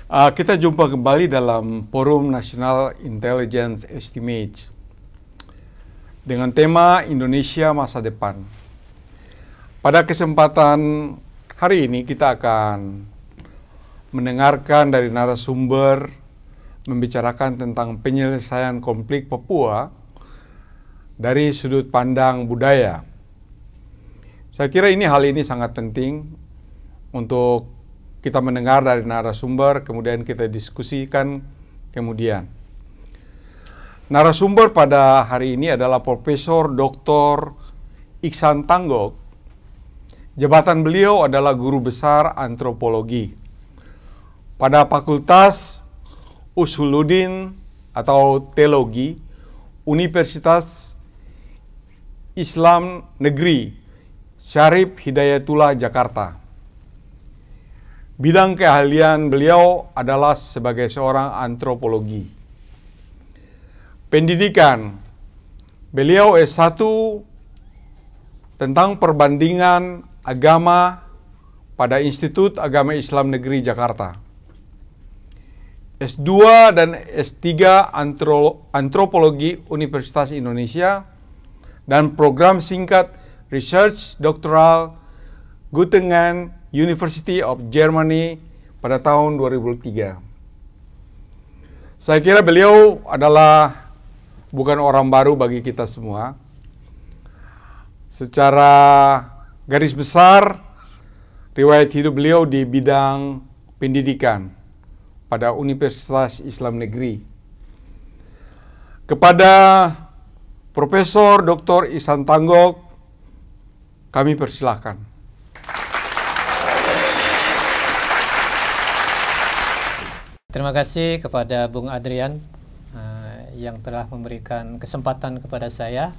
Kita jumpa kembali dalam Forum National Intelligence Estimate dengan tema Indonesia Masa Depan. Pada kesempatan hari ini kita akan mendengarkan dari narasumber membicarakan tentang penyelesaian konflik Papua dari sudut pandang budaya. Saya kira hal ini sangat penting untuk kita mendengar dari narasumber, kemudian kita diskusikan kemudian. Narasumber pada hari ini adalah Profesor Dr. Iksan Tanggok. Jabatan beliau adalah Guru Besar Antropologi pada Fakultas Usuluddin atau Teologi Universitas Islam Negeri Syarif Hidayatullah Jakarta. Bidang keahlian beliau adalah sebagai seorang antropologi. Pendidikan, beliau S1 tentang perbandingan agama pada Institut Agama Islam Negeri Jakarta. S2 dan S3 Antropologi Universitas Indonesia dan program singkat Research Doctoral Göttingen University of Germany pada tahun 2003. Saya kira beliau adalah bukan orang baru bagi kita semua. Secara garis besar, riwayat hidup beliau di bidang pendidikan pada Universitas Islam Negeri. Kepada Profesor Dr. Iksan Tanggok, kami persilahkan. Terima kasih kepada Bung Adrian yang telah memberikan kesempatan kepada saya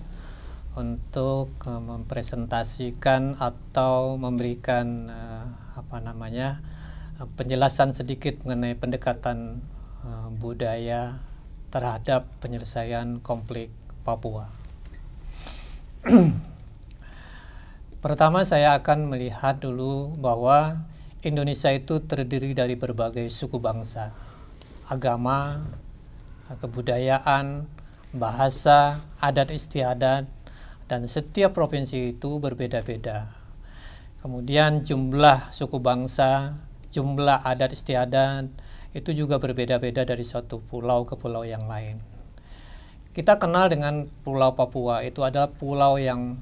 untuk mempresentasikan atau memberikan penjelasan sedikit mengenai pendekatan budaya terhadap penyelesaian konflik Papua. Pertama, saya akan melihat dulu bahwa Indonesia itu terdiri dari berbagai suku bangsa, agama, kebudayaan, bahasa, adat istiadat, dan setiap provinsi itu berbeda-beda. Kemudian jumlah suku bangsa, jumlah adat istiadat itu juga berbeda-beda dari satu pulau ke pulau yang lain. Kita kenal dengan Pulau Papua, itu adalah pulau yang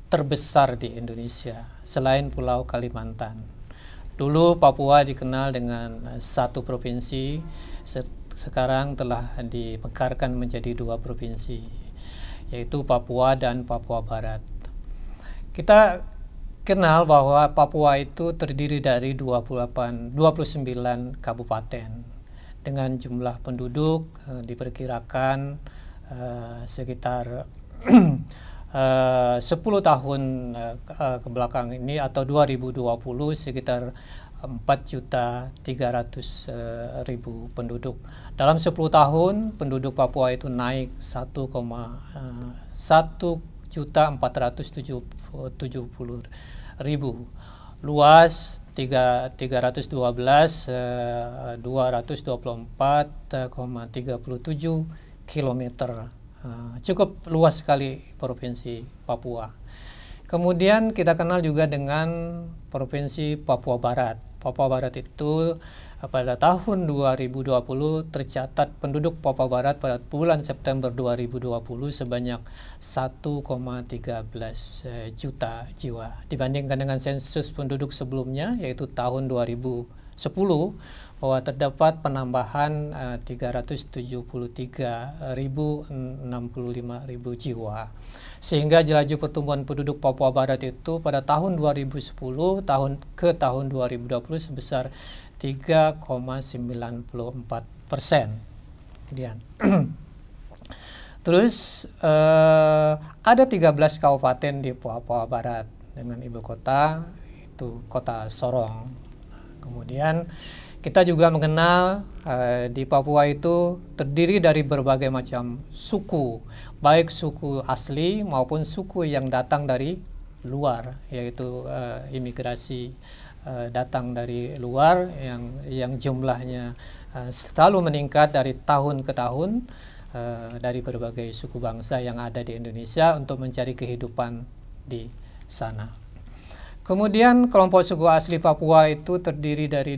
terbesar di Indonesia selain Pulau Kalimantan. Dulu Papua dikenal dengan satu provinsi, sekarang telah dimekarkan menjadi dua provinsi, yaitu Papua dan Papua Barat. Kita kenal bahwa Papua itu terdiri dari 29 kabupaten dengan jumlah penduduk diperkirakan sekitar 10 tahun ke belakang ini atau 2020 sekitar 4.300.000 penduduk. Dalam 10 tahun penduduk Papua itu naik 1.470.000. Luas 224,37 kilometer. Cukup luas sekali Provinsi Papua. Kemudian kita kenal juga dengan Provinsi Papua Barat. Papua Barat itu pada tahun 2020 tercatat penduduk Papua Barat pada bulan September 2020 sebanyak 1,13 juta jiwa. Dibandingkan dengan sensus penduduk sebelumnya yaitu tahun 2010 bahwa terdapat penambahan 373.065 jiwa. Sehingga laju pertumbuhan penduduk Papua Barat itu pada tahun 2010 ke tahun 2020 sebesar 3,94%. Kemudian terus ada 13 kabupaten di Papua Barat dengan ibu kota itu kota Sorong. Kemudian kita juga mengenal di Papua itu terdiri dari berbagai macam suku, baik suku asli maupun suku yang datang dari luar, yaitu imigrasi datang dari luar yang jumlahnya selalu meningkat dari tahun ke tahun, dari berbagai suku bangsa yang ada di Indonesia untuk mencari kehidupan di sana. Kemudian kelompok suku asli Papua itu terdiri dari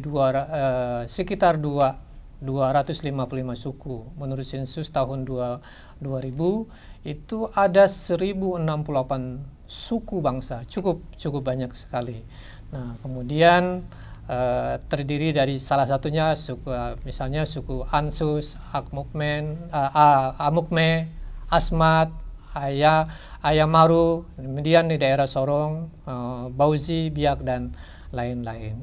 sekitar 255 suku. Menurut sensus tahun 2000 itu ada 1068 suku bangsa, cukup banyak sekali. Nah, kemudian terdiri dari salah satunya misalnya suku Ansus, Amukme, Asmat, Ayamaru, kemudian di daerah Sorong, Bauzi, Biak, dan lain-lain.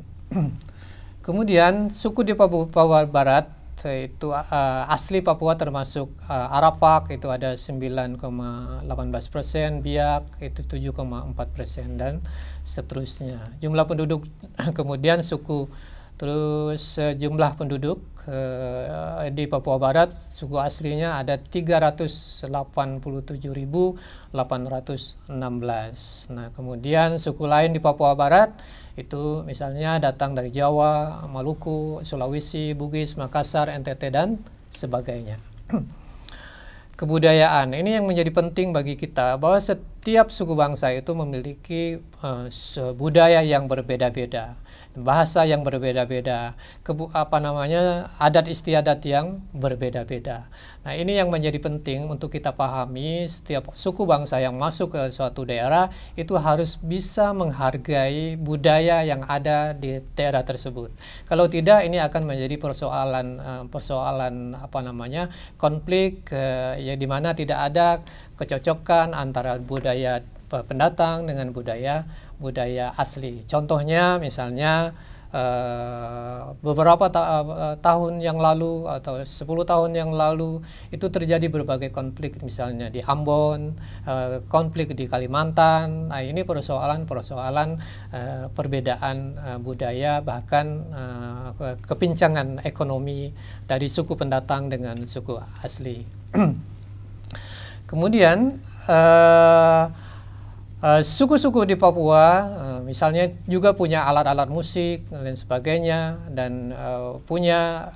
Kemudian suku di Papua Barat itu asli Papua termasuk Arapak itu ada 9,18%, Biak itu 7,4%, dan seterusnya. Jumlah penduduk kemudian jumlah penduduk di Papua Barat suku aslinya ada 387.816. Nah, kemudian suku lain di Papua Barat itu misalnya datang dari Jawa, Maluku, Sulawesi, Bugis, Makassar, NTT, dan sebagainya. Kebudayaan ini yang menjadi penting bagi kita, bahwa setiap suku bangsa itu memiliki budaya yang berbeda-beda, bahasa yang berbeda-beda, adat istiadat yang berbeda-beda. Nah, ini yang menjadi penting untuk kita pahami. Setiap suku bangsa yang masuk ke suatu daerah itu harus bisa menghargai budaya yang ada di daerah tersebut. Kalau tidak, ini akan menjadi persoalan konflik yang dimana tidak ada kecocokan antara budaya pendatang dengan budaya asli. Contohnya misalnya beberapa tahun yang lalu atau 10 tahun yang lalu itu terjadi berbagai konflik, misalnya di Ambon, konflik di Kalimantan. Nah, ini persoalan perbedaan budaya, bahkan kepincangan ekonomi dari suku pendatang dengan suku asli. Kemudian suku-suku di Papua misalnya juga punya alat-alat musik dan sebagainya, dan punya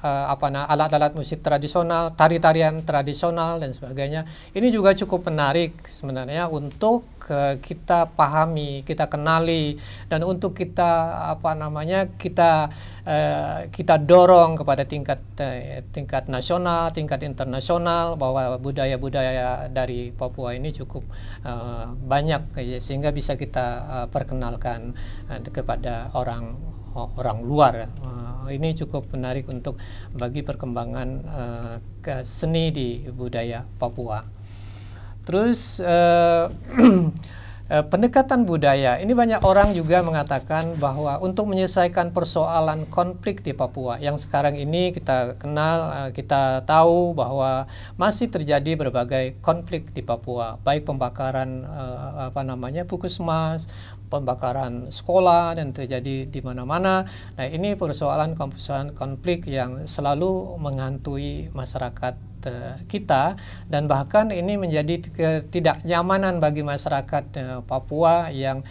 alat-alat musik tradisional, tari-tarian tradisional dan sebagainya. Ini juga cukup menarik sebenarnya untuk kita pahami, kita kenali, dan untuk kita kita dorong kepada tingkat nasional, tingkat internasional, bahwa budaya-budaya dari Papua ini cukup banyak, sehingga bisa kita perkenalkan kepada orang luar. Ini cukup menarik untuk bagi perkembangan seni di budaya Papua. Terus pendekatan budaya, ini banyak orang juga mengatakan bahwa untuk menyelesaikan persoalan konflik di Papua yang sekarang ini kita kenal, kita tahu bahwa masih terjadi berbagai konflik di Papua, baik pembakaran puskesmas, pembakaran sekolah, dan terjadi di mana-mana. Nah, ini persoalan konflik yang selalu menghantui masyarakat kita, dan bahkan ini menjadi ketidaknyamanan bagi masyarakat Papua yang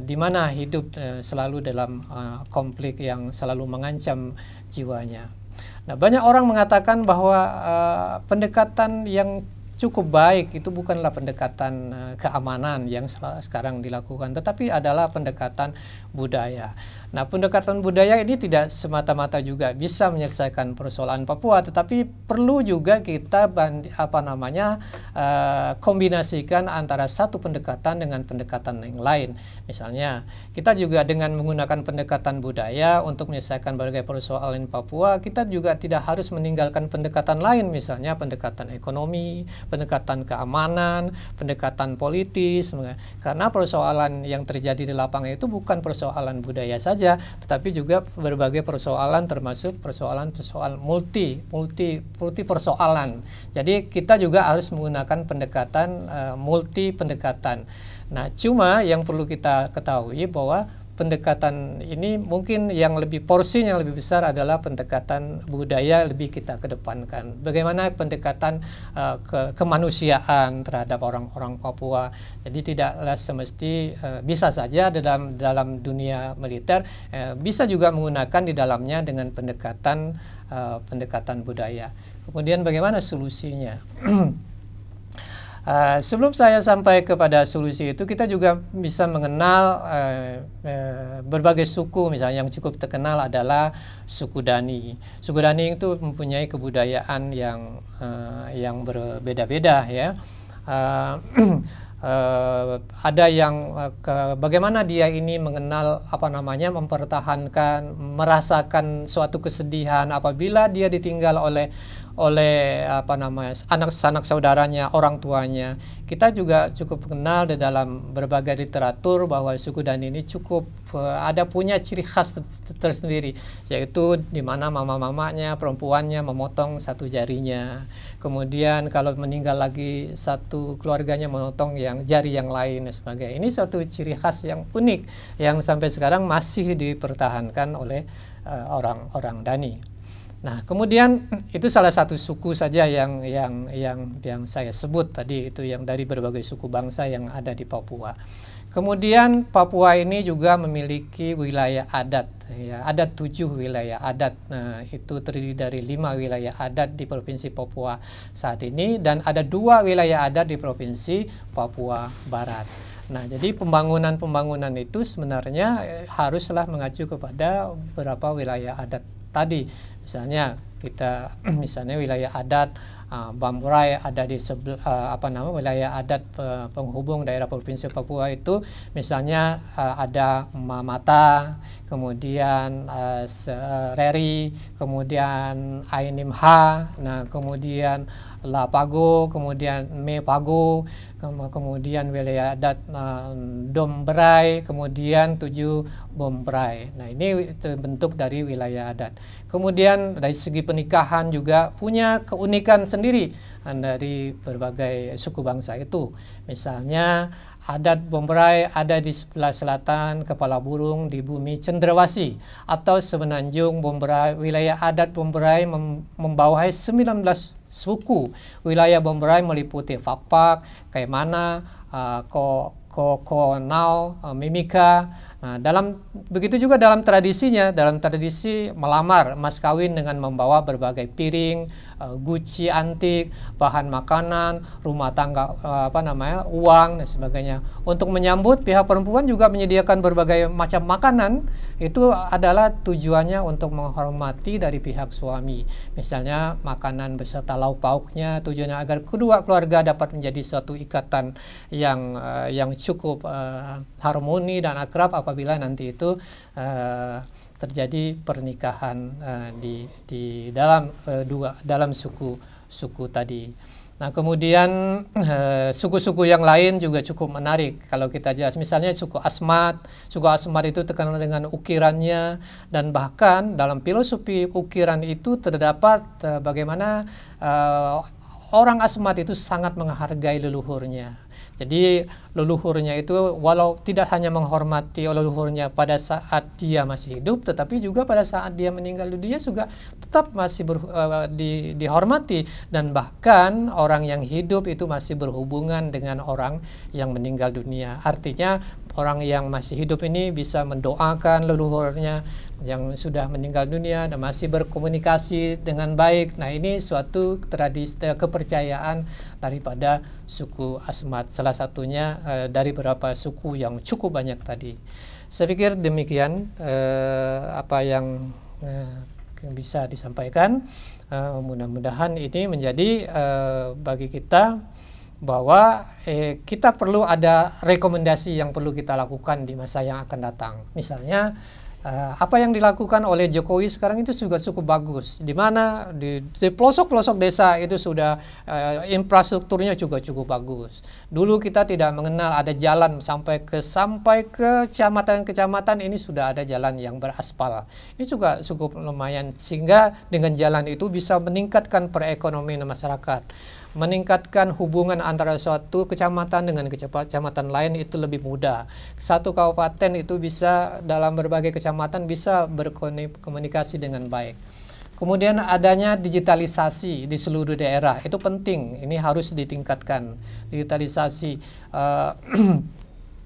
dimana hidup selalu dalam konflik yang selalu mengancam jiwanya. Nah, banyak orang mengatakan bahwa pendekatan yang cukup baik itu bukanlah pendekatan keamanan yang sekarang dilakukan, tetapi adalah pendekatan budaya. Nah, pendekatan budaya ini tidak semata-mata juga bisa menyelesaikan persoalan Papua, tetapi perlu juga kita kombinasikan antara satu pendekatan dengan pendekatan yang lain. Misalnya, kita juga dengan menggunakan pendekatan budaya untuk menyelesaikan berbagai persoalan Papua, kita juga tidak harus meninggalkan pendekatan lain, misalnya pendekatan ekonomi, pendekatan keamanan, pendekatan politis, karena persoalan yang terjadi di lapangan itu bukan persoalan budaya saja, tetapi juga berbagai persoalan, termasuk persoalan multi persoalan. Jadi kita juga harus menggunakan pendekatan multi pendekatan. Nah, cuma yang perlu kita ketahui bahwa pendekatan ini mungkin yang lebih porsinya yang lebih besar adalah pendekatan budaya lebih kita kedepankan. Bagaimana pendekatan kemanusiaan terhadap orang-orang Papua. Jadi tidaklah semesti bisa saja dalam dunia militer, bisa juga menggunakan di dalamnya dengan pendekatan budaya. Kemudian bagaimana solusinya? Sebelum saya sampai kepada solusi itu, kita juga bisa mengenal berbagai suku. Misalnya yang cukup terkenal adalah suku Dani. Suku Dani itu mempunyai kebudayaan yang berbeda-beda, ya. Ada yang bagaimana dia ini mengenal mempertahankan, merasakan suatu kesedihan apabila dia ditinggal oleh anak saudaranya, orang tuanya. Kita juga cukup kenal di dalam berbagai literatur bahwa suku Dani ini cukup punya ciri khas tersendiri, yaitu di mana mama-mamanya perempuannya memotong satu jarinya. Kemudian kalau meninggal lagi satu keluarganya memotong yang jari yang lain dan sebagainya. Ini suatu ciri khas yang unik yang sampai sekarang masih dipertahankan oleh orang-orang Dani. Nah, kemudian itu salah satu suku saja yang saya sebut tadi, itu yang dari berbagai suku bangsa yang ada di Papua. Kemudian Papua ini juga memiliki wilayah adat, ya, ada 7 wilayah adat. Nah, itu terdiri dari 5 wilayah adat di Provinsi Papua saat ini, dan ada 2 wilayah adat di Provinsi Papua Barat. Nah, jadi pembangunan itu sebenarnya haruslah mengacu kepada beberapa wilayah adat tadi. Misalnya wilayah adat Bamburai ada di wilayah adat penghubung daerah Provinsi Papua itu, misalnya ada Mamata, kemudian Reri, kemudian Ainimha, nah kemudian Lapago, kemudian Mepago, kemudian wilayah adat Dombrai, kemudian 7 Bombrai. Nah, ini bentuk dari wilayah adat. Kemudian dari segi pernikahan juga punya keunikan sendiri dari berbagai suku bangsa itu. Misalnya adat Bombrai ada di sebelah selatan Kepala Burung di bumi Cendrawasih, atau Semenanjung Bombrai. Wilayah adat Bombrai membawahi 19 suku. Wilayah Bombrai meliputi Fakpak, Kaimana, Konau, Mimika. Nah, begitu juga dalam tradisi melamar, mas kawin dengan membawa berbagai piring, guci antik, bahan makanan, rumah tangga, uang dan sebagainya. Untuk menyambut, pihak perempuan juga menyediakan berbagai macam makanan. Itu adalah tujuannya untuk menghormati dari pihak suami. Misalnya makanan beserta lauk pauknya, tujuannya agar kedua keluarga dapat menjadi suatu ikatan yang cukup harmoni dan akrab apabila nanti itu terjadi pernikahan di dalam suku tadi. Nah, kemudian suku-suku yang lain juga cukup menarik kalau kita jelas. Misalnya suku Asmat itu terkenal dengan ukirannya, dan bahkan dalam filosofi ukiran itu terdapat bagaimana orang Asmat itu sangat menghargai leluhurnya. Jadi leluhurnya itu walau tidak hanya menghormati leluhurnya pada saat dia masih hidup, tetapi juga pada saat dia meninggal dunia juga tetap masih dihormati, dan bahkan orang yang hidup itu masih berhubungan dengan orang yang meninggal dunia. Artinya orang yang masih hidup ini bisa mendoakan leluhurnya yang sudah meninggal dunia dan masih berkomunikasi dengan baik. Nah, ini suatu tradisi kepercayaan daripada suku Asmat, salah satunya dari beberapa suku yang cukup banyak tadi. Saya pikir demikian apa yang bisa disampaikan. Mudah-mudahan ini menjadi bagi kita bahwa kita perlu ada rekomendasi yang perlu kita lakukan di masa yang akan datang. Misalnya Apa yang dilakukan oleh Jokowi sekarang itu juga cukup bagus. Di mana di pelosok-pelosok desa itu sudah infrastrukturnya juga cukup bagus. Dulu kita tidak mengenal ada jalan sampai ke kecamatan-kecamatan, ini sudah ada jalan yang beraspal. Ini juga cukup lumayan, sehingga dengan jalan itu bisa meningkatkan perekonomian masyarakat, meningkatkan hubungan antara suatu kecamatan dengan kecamatan lain itu lebih mudah. Satu kabupaten itu bisa dalam berbagai kecamatan bisa berkomunikasi dengan baik. Kemudian adanya digitalisasi di seluruh daerah, itu penting, ini harus ditingkatkan. Digitalisasi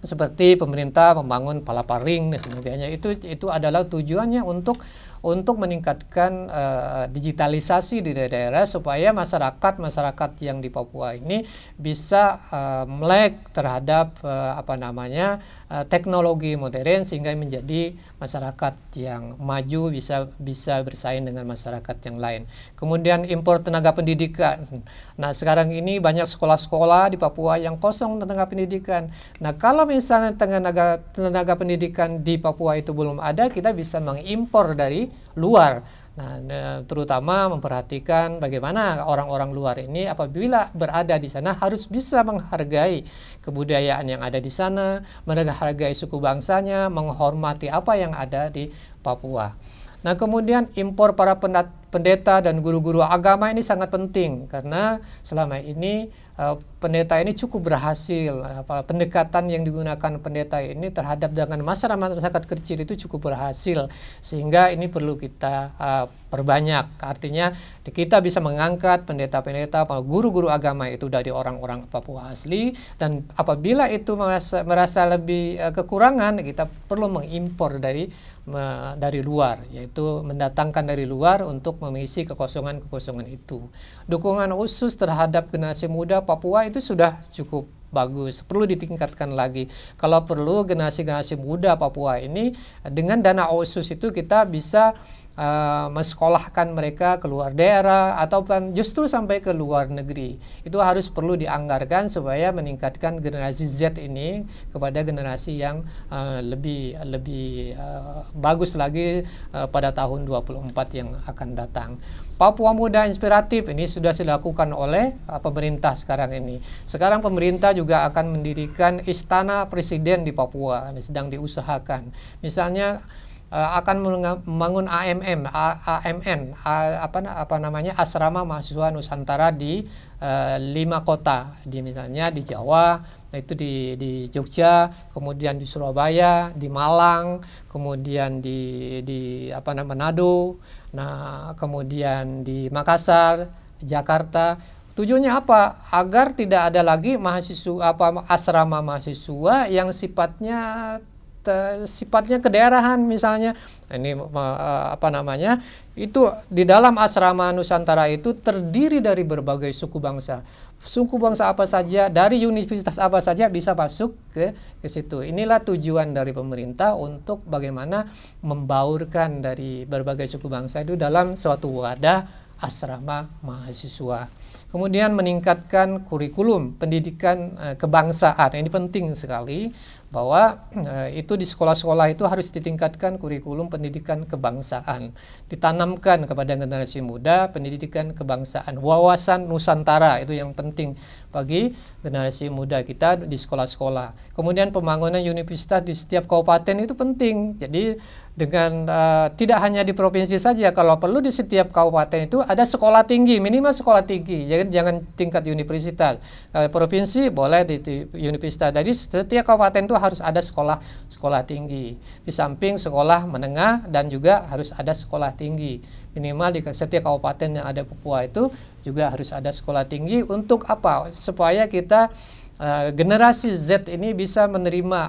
seperti pemerintah membangun palaparing dan sebagainya, itu adalah tujuannya untuk meningkatkan digitalisasi di daerah supaya masyarakat yang di Papua ini bisa melek terhadap teknologi modern, sehingga menjadi masyarakat yang maju, bisa bersaing dengan masyarakat yang lain. Kemudian impor tenaga pendidikan. Nah, sekarang ini banyak sekolah-sekolah di Papua yang kosong tenaga pendidikan. Nah, kalau misalnya tenaga pendidikan di Papua itu belum ada, kita bisa mengimpor dari luar. Nah, terutama memperhatikan bagaimana orang-orang luar ini apabila berada di sana harus bisa menghargai kebudayaan yang ada di sana, menghargai suku bangsanya, menghormati apa yang ada di Papua. Nah, kemudian impor para pendeta dan guru-guru agama ini sangat penting, karena selama ini pendeta ini cukup berhasil. Pendekatan yang digunakan pendeta ini terhadap dengan masyarakat kecil itu cukup berhasil, sehingga ini perlu kita perbanyak. Artinya kita bisa mengangkat pendeta-pendeta, guru-guru agama itu dari orang-orang Papua asli, dan apabila itu merasa lebih kekurangan, kita perlu mengimpor dari luar, yaitu mendatangkan dari luar untuk mengisi kekosongan-kekosongan itu. Dukungan khusus terhadap generasi muda Papua itu sudah cukup bagus, perlu ditingkatkan lagi. Kalau perlu generasi muda Papua ini dengan dana khusus itu kita bisa mensekolahkan mereka ke luar daerah ataupun justru sampai ke luar negeri. Itu harus perlu dianggarkan supaya meningkatkan generasi Z ini kepada generasi yang lebih bagus lagi pada tahun 24 yang akan datang. Papua Muda Inspiratif ini sudah dilakukan oleh pemerintah sekarang ini. Sekarang pemerintah juga akan mendirikan istana presiden di Papua, ini sedang diusahakan. Misalnya akan membangun asrama mahasiswa Nusantara di 5 kota, misalnya di Jawa, itu di Jogja, kemudian di Surabaya, di Malang, kemudian di Manado, nah kemudian di Makassar, Jakarta. Tujuannya apa? Agar tidak ada lagi asrama mahasiswa yang sifatnya kedaerahan, misalnya ini itu di dalam asrama Nusantara itu terdiri dari berbagai suku bangsa apa saja, dari universitas apa saja bisa masuk ke situ. Inilah tujuan dari pemerintah untuk bagaimana membaurkan dari berbagai suku bangsa itu dalam suatu wadah asrama mahasiswa. Kemudian meningkatkan kurikulum pendidikan kebangsaan. Ini penting sekali, bahwa itu di sekolah-sekolah itu harus ditingkatkan kurikulum pendidikan kebangsaan. Ditanamkan kepada generasi muda pendidikan kebangsaan, wawasan Nusantara, itu yang penting bagi generasi muda kita di sekolah-sekolah. Kemudian pembangunan universitas di setiap kabupaten itu penting. Jadi dengan tidak hanya di provinsi saja, kalau perlu di setiap kabupaten itu ada sekolah tinggi, minimal sekolah tinggi, jangan tingkat universitas. Provinsi boleh di universitas. Jadi setiap kabupaten itu harus ada sekolah tinggi. Di samping sekolah menengah dan juga harus ada sekolah tinggi. Minimal di setiap kabupaten yang ada Papua itu juga harus ada sekolah tinggi. Untuk apa? Supaya kita generasi Z ini bisa menerima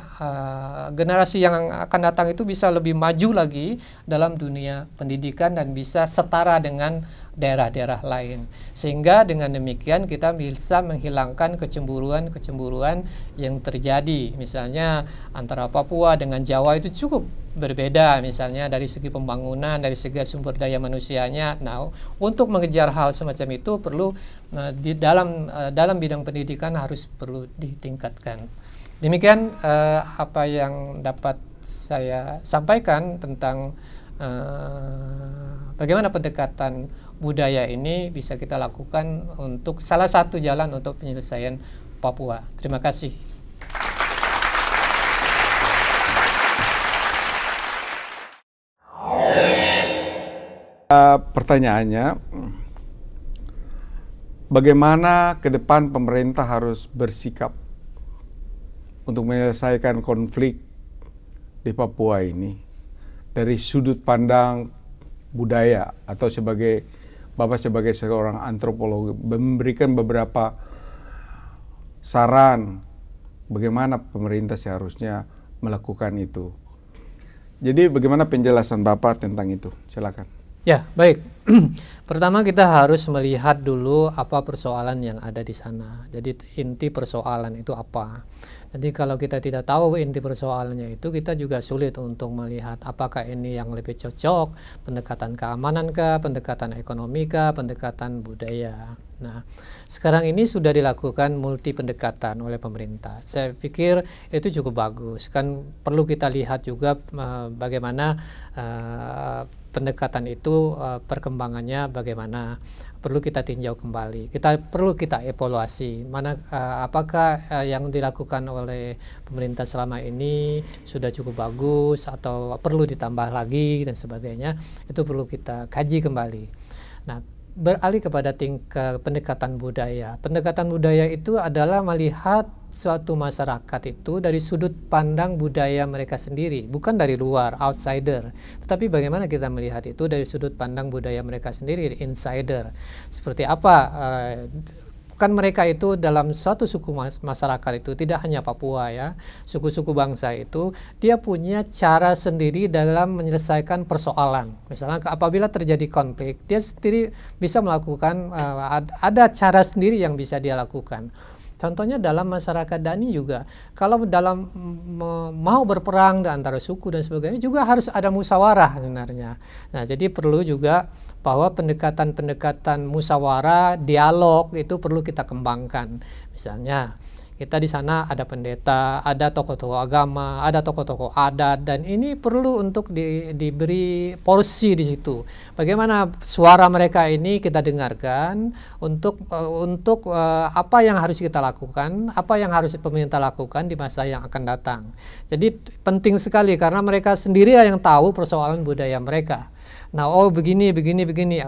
generasi yang akan datang itu bisa lebih maju lagi dalam dunia pendidikan dan bisa setara dengan daerah-daerah lain. Sehingga dengan demikian kita bisa menghilangkan kecemburuan yang terjadi. Misalnya antara Papua dengan Jawa itu cukup berbeda, misalnya dari segi pembangunan, dari segi sumber daya manusianya. Nah, untuk mengejar hal semacam itu perlu di dalam bidang pendidikan harus perlu ditingkatkan. Demikian apa yang dapat saya sampaikan tentang bagaimana pendekatan budaya ini bisa kita lakukan untuk salah satu jalan untuk penyelesaian Papua. Terima kasih. Pertanyaannya, bagaimana ke depan pemerintah harus bersikap untuk menyelesaikan konflik di Papua ini dari sudut pandang budaya, atau Bapak sebagai seorang antropolog memberikan beberapa saran bagaimana pemerintah seharusnya melakukan itu. Jadi bagaimana penjelasan Bapak tentang itu? Silakan. Ya, baik. Pertama kita harus melihat dulu apa persoalan yang ada di sana. Jadi inti persoalan itu apa. Jadi kalau kita tidak tahu inti persoalannya itu, kita juga sulit untuk melihat apakah ini yang lebih cocok, pendekatan keamanan kah, pendekatan ekonomi kah, pendekatan budaya. Nah, sekarang ini sudah dilakukan multi pendekatan oleh pemerintah. Saya pikir itu cukup bagus. Kan perlu kita lihat juga bagaimana pendekatan itu perkembangannya bagaimana, perlu kita tinjau kembali. Perlu kita evaluasi apakah yang dilakukan oleh pemerintah selama ini sudah cukup bagus atau perlu ditambah lagi dan sebagainya. Itu perlu kita kaji kembali. Nah, beralih kepada tingkat pendekatan budaya. Pendekatan budaya itu adalah melihat suatu masyarakat itu dari sudut pandang budaya mereka sendiri, bukan dari luar, outsider. Tetapi bagaimana kita melihat itu dari sudut pandang budaya mereka sendiri, insider. Seperti apa? Kan mereka itu dalam suatu suku masyarakat itu, tidak hanya Papua ya, suku-suku bangsa itu dia punya cara sendiri dalam menyelesaikan persoalan. Misalnya apabila terjadi konflik, dia sendiri bisa melakukan ada cara sendiri yang bisa dia lakukan. Contohnya dalam masyarakat Dani juga, kalau dalam mau berperang antara suku dan sebagainya juga harus ada musyawarah sebenarnya. Nah, jadi perlu juga bahwa pendekatan-pendekatan musyawarah, dialog itu perlu kita kembangkan. Misalnya kita di sana ada pendeta, ada tokoh-tokoh agama, ada tokoh-tokoh adat, dan ini perlu untuk diberi porsi di situ. Bagaimana suara mereka ini kita dengarkan untuk apa yang harus kita lakukan, apa yang harus pemerintah lakukan di masa yang akan datang. Jadi penting sekali karena mereka sendiri yang tahu persoalan budaya mereka. Nah, begini,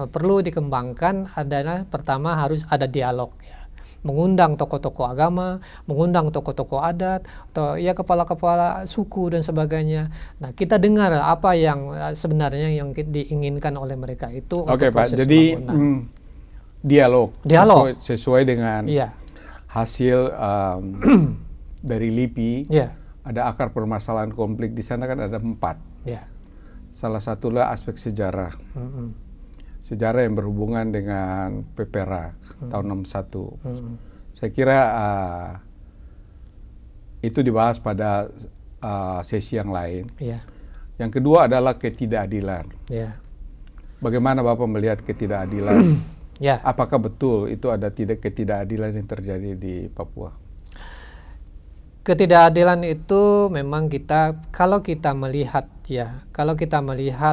perlu dikembangkan adalah pertama harus ada dialog ya. Mengundang tokoh-tokoh agama, mengundang tokoh-tokoh adat, atau ya kepala-kepala suku dan sebagainya. Nah, kita dengar apa yang sebenarnya yang diinginkan oleh mereka itu. Oke, Pak. Jadi dialog. Sesuai dengan hasil dari LIPI. Ada akar permasalahan konflik di sana kan ada 4. Salah satulah aspek sejarah. Sejarah yang berhubungan dengan PPRA tahun 61. Saya kira itu dibahas pada sesi yang lain. Yang kedua adalah ketidakadilan. Bagaimana Bapak melihat ketidakadilan? Apakah betul itu ada ketidakadilan yang terjadi di Papua? Ketidakadilan itu memang kalau kita melihat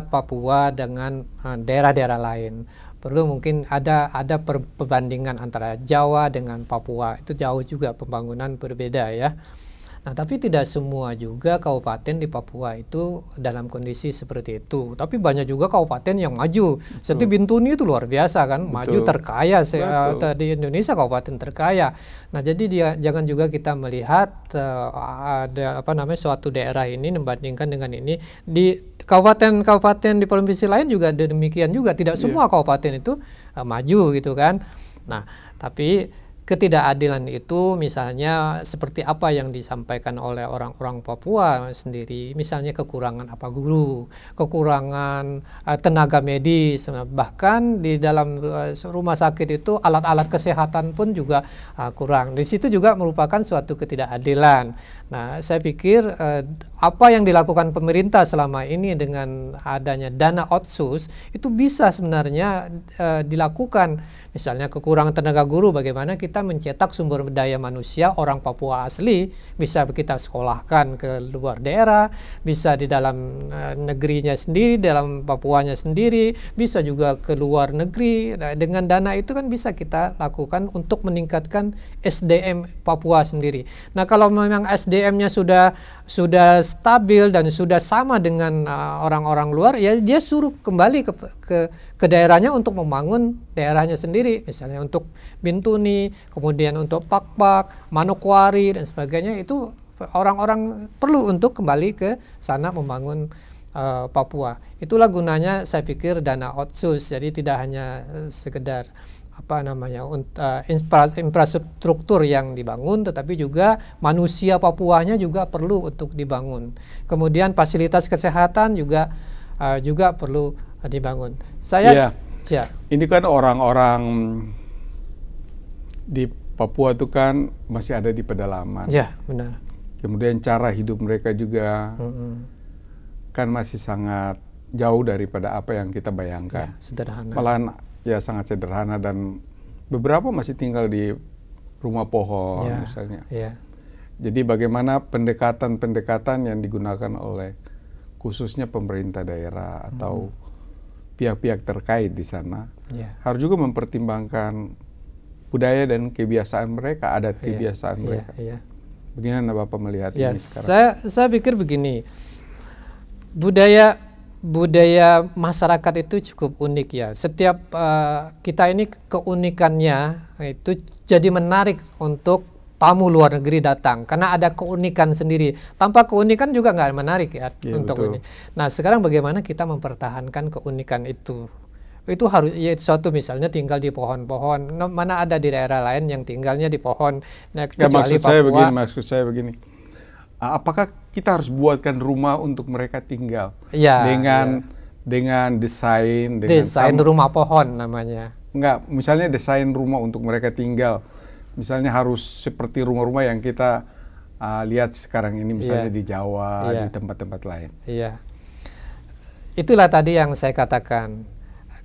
Papua dengan daerah-daerah lain, perlu mungkin ada perbandingan antara Jawa dengan Papua, itu jauh juga pembangunan berbeda ya. Nah, tapi tidak semua juga kabupaten di Papua itu dalam kondisi seperti itu. Tapi banyak juga kabupaten yang maju. Seperti Bintuni itu luar biasa kan, maju terkaya di Indonesia, kabupaten terkaya. Nah, jadi jangan juga kita melihat suatu daerah ini membandingkan dengan ini di kabupaten di provinsi lain juga demikian juga. Tidak semua kabupaten itu maju gitu kan. Nah, tapi ketidakadilan itu misalnya seperti apa yang disampaikan oleh orang-orang Papua sendiri, misalnya kekurangan guru, kekurangan tenaga medis, bahkan di dalam rumah sakit itu alat-alat kesehatan pun juga kurang. Di situ juga merupakan suatu ketidakadilan. Nah, saya pikir apa yang dilakukan pemerintah selama ini dengan adanya dana otsus itu bisa sebenarnya dilakukan. Misalnya kekurangan tenaga guru, bagaimana kita kita mencetak sumber daya manusia orang Papua asli, bisa kita sekolahkan ke luar daerah, bisa di dalam negerinya sendiri, dalam Papuanya sendiri, bisa juga ke luar negeri. Nah, dengan dana itu kan bisa kita lakukan untuk meningkatkan SDM Papua sendiri. Nah, kalau memang SDM-nya sudah stabil dan sudah sama dengan orang-orang luar, ya dia suruh kembali ke daerahnya untuk membangun daerahnya sendiri, misalnya untuk Bintuni, kemudian untuk Pakpak, Manokwari dan sebagainya. Itu orang-orang perlu untuk kembali ke sana membangun Papua. Itulah gunanya saya pikir dana otsus. Jadi tidak hanya sekedar infrastruktur yang dibangun, tetapi juga manusia Papuanya juga perlu untuk dibangun. Kemudian fasilitas kesehatan juga perlu dibangun. Ini kan orang-orang di Papua itu kan masih ada di pedalaman. Ya, benar. Kemudian cara hidup mereka juga kan masih sangat jauh daripada apa yang kita bayangkan. Ya, sederhana. Malahan ya sangat sederhana, dan beberapa masih tinggal di rumah pohon misalnya. Ya. Jadi bagaimana pendekatan-pendekatan yang digunakan oleh khususnya pemerintah daerah atau pihak-pihak terkait di sana harus juga mempertimbangkan budaya dan kebiasaan mereka, adat kebiasaan mereka. Bagaimana Bapak melihat ini sekarang? Saya pikir begini, budaya masyarakat itu cukup unik ya. Setiap kita ini keunikannya itu jadi menarik untuk tamu luar negeri datang, karena ada keunikan sendiri. Tanpa keunikan juga nggak menarik ya untuk betul. ini. Nah, sekarang bagaimana kita mempertahankan keunikan itu? Itu harus suatu, misalnya tinggal di pohon-pohon. Mana ada di daerah lain yang tinggalnya di pohon? Nah, kecuali Papua. Maksud saya begini. Apakah kita harus buatkan rumah untuk mereka tinggal dengan desain rumah pohon namanya? Enggak, misalnya desain rumah untuk mereka tinggal. Misalnya harus seperti rumah-rumah yang kita lihat sekarang ini, misalnya di Jawa, di tempat-tempat lain. Iya. Itulah tadi yang saya katakan.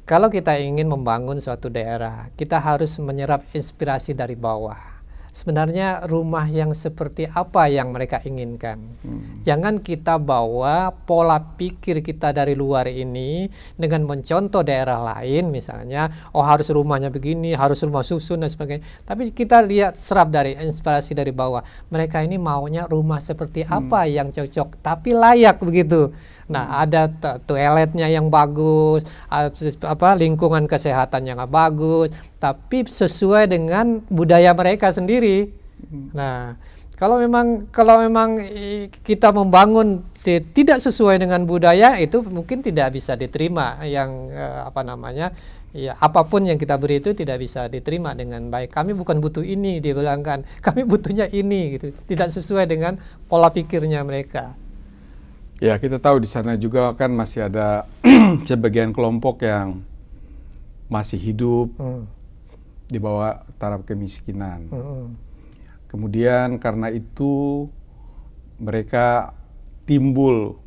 Kalau kita ingin membangun suatu daerah, kita harus menyerap inspirasi dari bawah. Sebenarnya rumah yang seperti apa yang mereka inginkan. Jangan kita bawa pola pikir kita dari luar ini dengan mencontoh daerah lain, misalnya, harus rumahnya begini, harus rumah susun dan sebagainya. Tapi kita lihat, serap dari inspirasi dari bawah. Mereka ini maunya rumah seperti apa yang cocok, tapi layak begitu. Nah, ada toiletnya yang bagus, lingkungan kesehatan yang bagus, tapi sesuai dengan budaya mereka sendiri. Nah, kalau memang kita membangun tidak sesuai dengan budaya, itu mungkin tidak bisa diterima. Yang apapun yang kita beri itu tidak bisa diterima dengan baik. Kami bukan butuh ini, dia bilang kan, kami butuhnya ini gitu. Tidak sesuai dengan pola pikirnya mereka. Ya, kita tahu di sana juga kan masih ada sebagian kelompok yang masih hidup di bawah taraf kemiskinan. Kemudian karena itu mereka timbul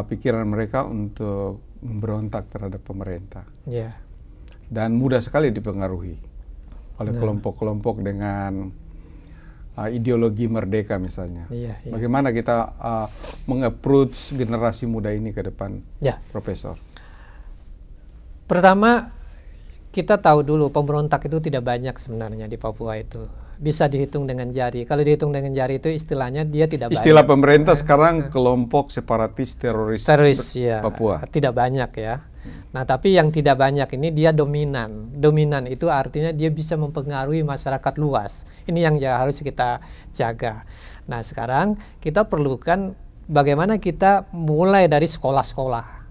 pikiran mereka untuk memberontak terhadap pemerintah. Dan mudah sekali dipengaruhi oleh kelompok-kelompok dengan ideologi merdeka misalnya. Bagaimana kita meng-approach generasi muda ini ke depan, Profesor? Pertama, kita tahu dulu pemberontak itu tidak banyak sebenarnya di Papua itu. Bisa dihitung dengan jari. Kalau dihitung dengan jari itu istilahnya dia tidak banyak. Istilah pemerintah sekarang kelompok separatis teroris Papua. Tidak banyak ya. Nah, tapi yang tidak banyak ini dia dominan. Dominan itu artinya dia bisa mempengaruhi masyarakat luas. Ini yang harus kita jaga. Nah, sekarang kita perlukan bagaimana kita mulai dari sekolah-sekolah.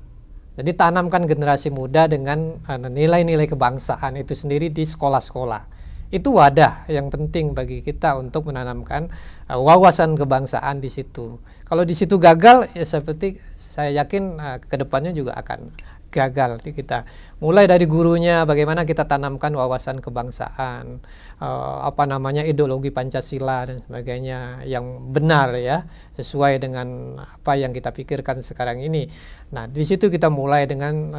Jadi tanamkan generasi muda dengan nilai-nilai kebangsaan itu sendiri di sekolah-sekolah. Itu wadah yang penting bagi kita untuk menanamkan wawasan kebangsaan di situ. Kalau di situ gagal, ya seperti saya yakin kedepannya juga akan gagal di kita. Mulai dari gurunya, bagaimana kita tanamkan wawasan kebangsaan, ideologi Pancasila dan sebagainya yang benar ya, sesuai dengan apa yang kita pikirkan sekarang ini. Nah, di situ kita mulai dengan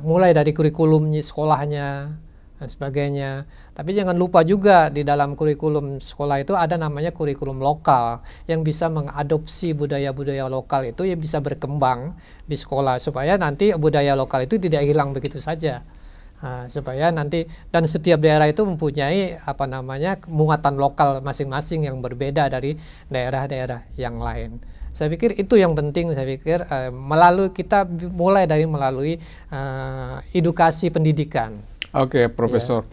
mulai dari kurikulum sekolahnya. dan sebagainya. Tapi jangan lupa juga di dalam kurikulum sekolah itu ada namanya kurikulum lokal yang bisa mengadopsi budaya-budaya lokal itu yang bisa berkembang di sekolah supaya nanti budaya lokal itu tidak hilang begitu saja. Supaya nanti dan setiap daerah itu mempunyai apa namanya muatan lokal masing-masing yang berbeda dari daerah-daerah yang lain. Saya pikir itu yang penting. Saya pikir melalui kita mulai dari melalui edukasi pendidikan. Oke, Profesor.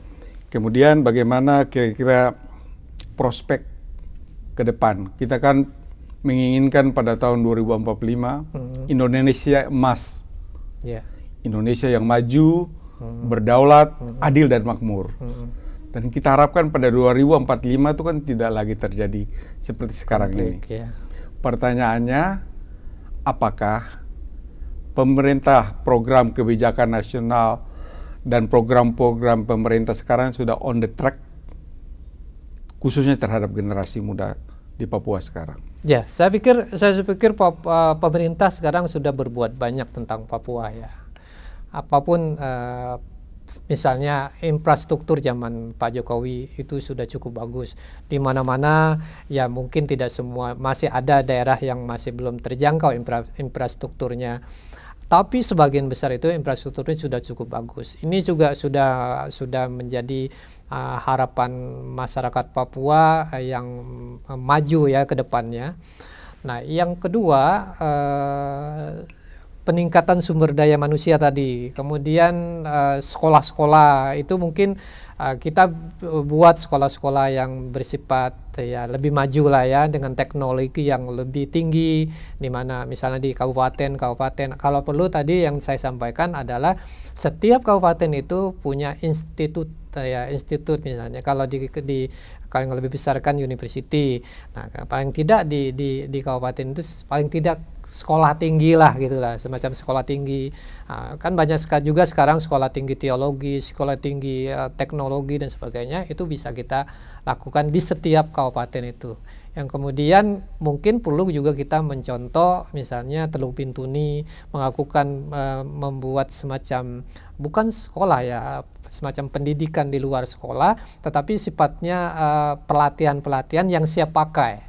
Kemudian bagaimana kira-kira prospek ke depan? Kita kan menginginkan pada tahun 2045 Indonesia emas. Indonesia yang maju, berdaulat, adil dan makmur. Dan kita harapkan pada 2045 itu kan tidak lagi terjadi seperti sekarang ini. Pertanyaannya, apakah pemerintah program kebijakan nasional dan program-program pemerintah sekarang sudah on the track, khususnya terhadap generasi muda di Papua sekarang? Ya, saya pikir pemerintah sekarang sudah berbuat banyak tentang Papua ya. Apapun misalnya infrastruktur zaman Pak Jokowi itu sudah cukup bagus. Di mana-mana ya mungkin tidak semua, masih ada daerah yang masih belum terjangkau infrastrukturnya. Tapi sebagian besar itu infrastrukturnya sudah cukup bagus. Ini juga sudah menjadi harapan masyarakat Papua yang maju ya ke depannya. Nah, yang kedua peningkatan sumber daya manusia tadi. Kemudian sekolah-sekolah itu mungkin kita buat sekolah-sekolah yang bersifat ya lebih maju lah ya dengan teknologi yang lebih tinggi, di mana misalnya di kabupaten kalau perlu tadi yang saya sampaikan adalah setiap kabupaten itu punya institut misalnya kalau kalau yang lebih besar kan university. Nah, paling tidak di kabupaten itu paling tidak sekolah tinggi lah gitulah, semacam sekolah tinggi. Kan banyak sekali juga sekarang sekolah tinggi teologi, sekolah tinggi teknologi dan sebagainya, itu bisa kita lakukan di setiap kabupaten itu. Yang kemudian mungkin perlu juga kita mencontoh misalnya Teluk Bintuni melakukan membuat semacam bukan sekolah ya, semacam pendidikan di luar sekolah, tetapi sifatnya pelatihan-pelatihan yang siap pakai.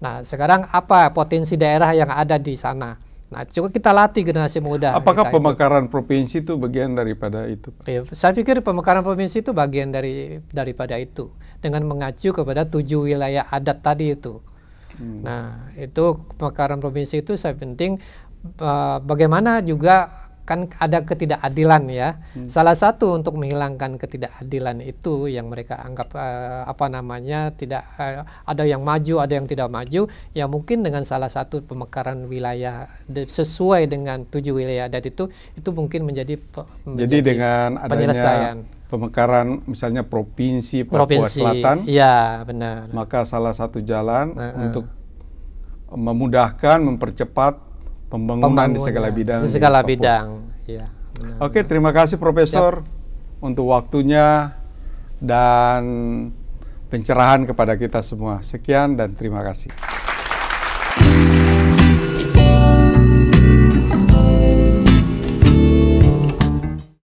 Nah, sekarang apa potensi daerah yang ada di sana? Nah, coba kita latih generasi muda. Apakah pemekaran provinsi itu bagian daripada itu? Ya, saya pikir pemekaran provinsi itu bagian daripada itu, dengan mengacu kepada 7 wilayah adat tadi itu. Nah, itu pemekaran provinsi itu saya penting. Bagaimana juga kan ada ketidakadilan ya. Salah satu untuk menghilangkan ketidakadilan itu yang mereka anggap tidak ada yang maju, ada yang tidak maju, ya mungkin dengan salah satu pemekaran wilayah sesuai dengan 7 wilayah adat itu mungkin menjadi dengan adanya pemekaran misalnya provinsi Papua Selatan, ya benar. Maka salah satu jalan untuk memudahkan, mempercepat pembangunan di segala bidang. Di segala bidang, ya. Oke, terima kasih Profesor untuk waktunya dan pencerahan kepada kita semua. Sekian dan terima kasih.